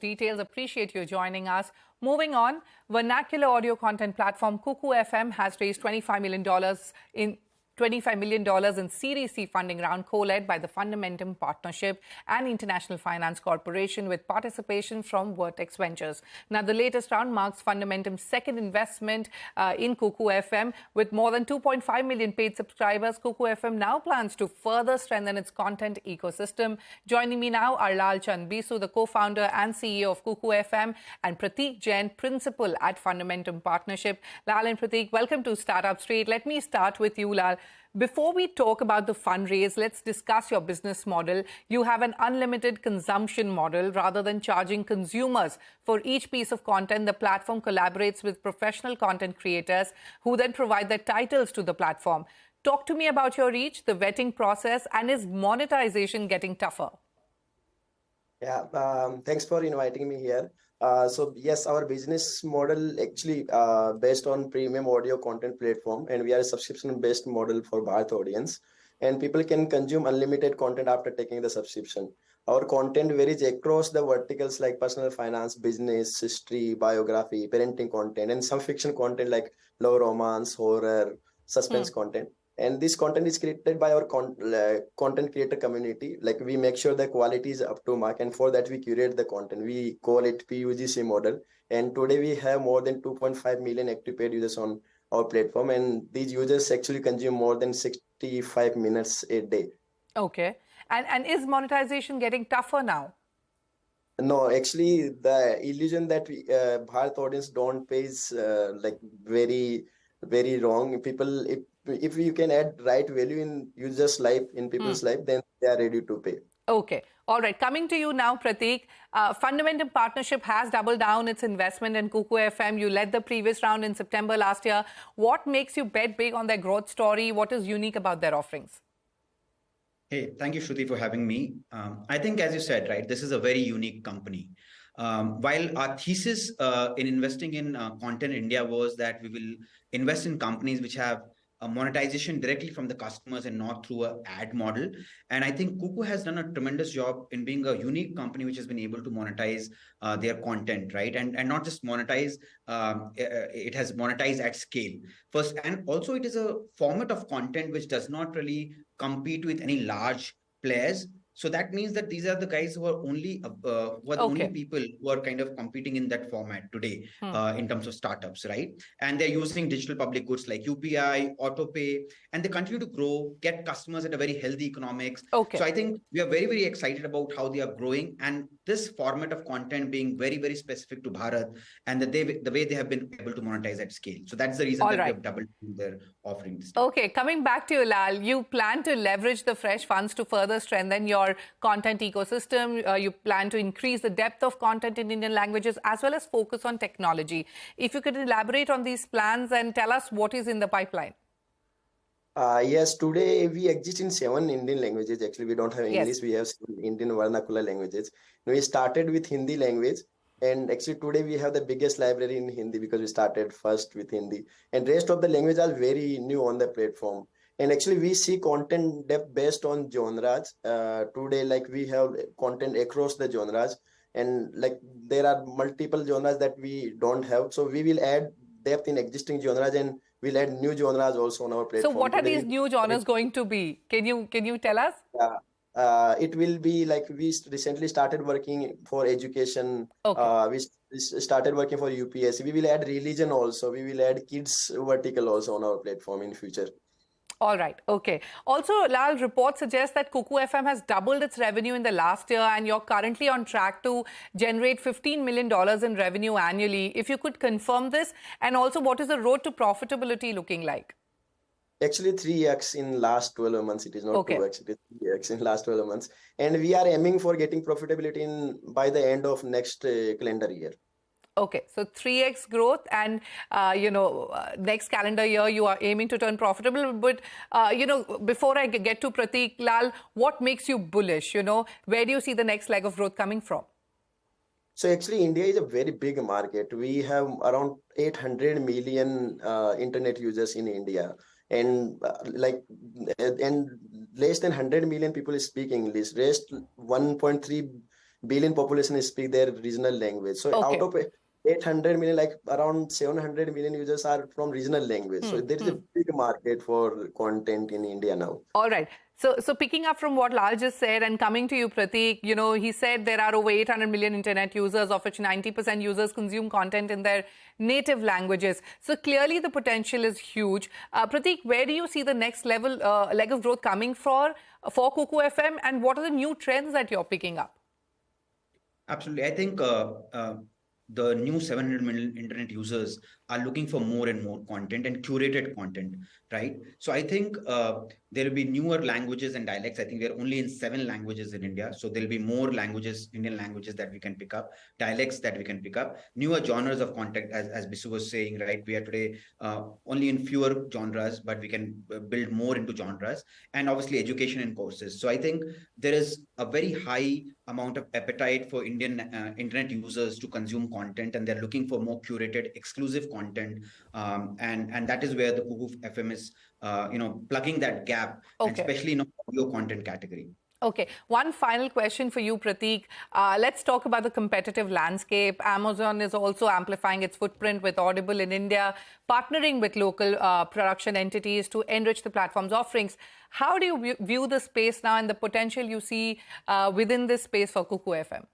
Details. Appreciate you joining us. Moving on, vernacular audio content platform Kuku FM has raised $25 million in Series C funding round co-led by the Fundamentum Partnership and International Finance Corporation with participation from Vertex Ventures. Now, the latest round marks Fundamentum's second investment in Kuku FM. With more than 2.5 million paid subscribers, Kuku FM now plans to further strengthen its content ecosystem. Joining me now are Lal Chand Bisu, the co-founder and CEO of Kuku FM, and Prateek Jain, principal at Fundamentum Partnership. Lal and Prateek, welcome to Startup Street. Let me start with you, Lal. Before we talk about the fundraise, let's discuss your business model. You have an unlimited consumption model. Rather than charging consumers for each piece of content, the platform collaborates with professional content creators who then provide their titles to the platform. Talk to me about your reach, the vetting process, and is monetization getting tougher? Yeah, thanks for inviting me here. So yes, our business model actually based on premium audio content platform, and we are a subscription-based model for Bharat audience, and people can consume unlimited content after taking the subscription. Our content varies across the verticals like personal finance, business, history, biography, parenting content, and some fiction content like love, romance, horror, suspense content. And this content is created by our content creator community. Like, we make sure the quality is up to mark, and for that we curate the content. We call it PUGC model. And today we have more than 2.5 million active paid users on our platform, and these users actually consume more than 65 minutes a day. Okay. And is monetization getting tougher now? No, actually, the illusion that Bharat audience don't pay is like very wrong. People, if you can add right value in users' life, in people's life, then they are ready to pay. Okay. All right. Coming to you now, Prateek. Fundamentum Partnership has doubled down its investment in Kuku FM. You led the previous round in September last year. What makes you bet big on their growth story? What is unique about their offerings? Hey, thank you, Shruti, for having me. I think, as you said, right, this is a very unique company. While our thesis in investing in content in India was that we will invest in companies which have monetization directly from the customers and not through an ad model. And I think Kuku has done a tremendous job in being a unique company which has been able to monetize their content, right? And not just monetize, it has monetized at scale. First, and also it is a format of content which does not really compete with any large players. So that means that these are the guys who are only only people who are kind of competing in that format today in terms of startups, right? And they're using digital public goods like UPI, autopay, and they continue to grow, get customers at a very healthy economics. So I think we are very, very excited about how they are growing, and this format of content being very, very specific to Bharat, and the way they have been able to monetize at scale. So that's the reason that we have doubled their offerings. Okay, coming back to you, Lal, you plan to leverage the fresh funds to further strengthen your content ecosystem. You plan to increase the depth of content in Indian languages as well as focus on technology. If you could elaborate on these plans and tell us what is in the pipeline. Yes, today we exist in 7 Indian languages. Actually, we don't have English. We have Indian vernacular languages. We started with Hindi language. And actually today we have the biggest library in Hindi because we started first with Hindi. And rest of the languages are very new on the platform. And actually we see content depth based on genres. Today, like, we have content across the genres. And like, there are multiple genres that we don't have. So we will add depth in existing genres, and we'll add new genres also on our platform. So what are these new genres going to be? Can you tell us? It will be like, we recently started working for education. We started working for UPSC. We will add religion also. We will add kids vertical also on our platform in future. All right. Okay. Also, Lal, reports suggest that Kuku FM has doubled its revenue in the last year, and you're currently on track to generate $15 million in revenue annually. If you could confirm this, and also what is the road to profitability looking like? Actually, 3x in last 12 months. It is not 2x, it is 3x in last 12 months. And we are aiming for getting profitability by the end of next calendar year. Okay, so 3x growth, and next calendar year you are aiming to turn profitable. But before I get to Prateek, Lal, what makes you bullish? Where do you see the next leg of growth coming from? So actually, India is a very big market. We have around 800 million internet users in India. And and less than 100 million people speak English. Rest 1.3 billion population speak their regional language. So Okay. out of 800 million, like around 700 million users are from regional language. So there is a big market for content in India now. All right. So picking up from what Lal just said and coming to you, Prateek, you know, he said there are over 800 million internet users, of which 90% users consume content in their native languages. So clearly the potential is huge. Prateek, where do you see the next leg of growth coming for Kuku FM, and what are the new trends that you're picking up? Absolutely. I think the new 700 million internet users are looking for more and more content and curated content, right? So I think there will be newer languages and dialects. I think we're only in 7 languages in India. So there'll be more languages, Indian languages that we can pick up, dialects that we can pick up, newer genres of content, as Bisu was saying, right? We are today only in fewer genres, but we can build more into genres, and obviously education and courses. So I think there is a very high amount of appetite for Indian internet users to consume content, and they're looking for more curated, exclusive content, and that is where the Kuku FM is, plugging that gap, Okay. and especially in the audio content category. Okay. One final question for you, Prateek. Let's talk about the competitive landscape. Amazon is also amplifying its footprint with Audible in India, partnering with local production entities to enrich the platform's offerings. How do you view the space now and the potential you see within this space for Kuku FM?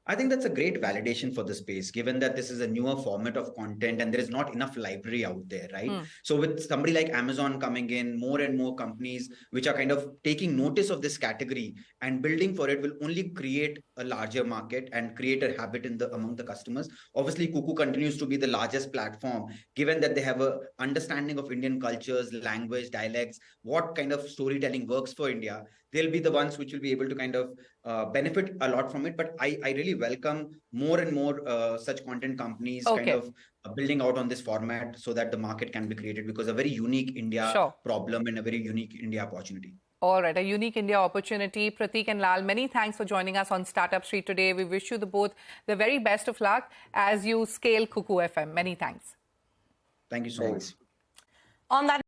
I think that's a great validation for the space, given that this is a newer format of content and there is not enough library out there, right? So with somebody like Amazon coming in, more and more companies which are kind of taking notice of this category and building for it will only create a larger market and create a habit among the customers. Obviously, Kuku continues to be the largest platform, given that they have a understanding of Indian cultures, language, dialects, what kind of storytelling works for India. They'll be the ones which will be able to kind of benefit a lot from it. But I really welcome more and more such content companies kind of building out on this format so that the market can be created, because a very unique India problem and a very unique India opportunity. All right, a unique India opportunity. Prateek and Lal, many thanks for joining us on Startup Street today. We wish you both the very best of luck as you scale Kuku FM. Many thanks. Thank you so much. On that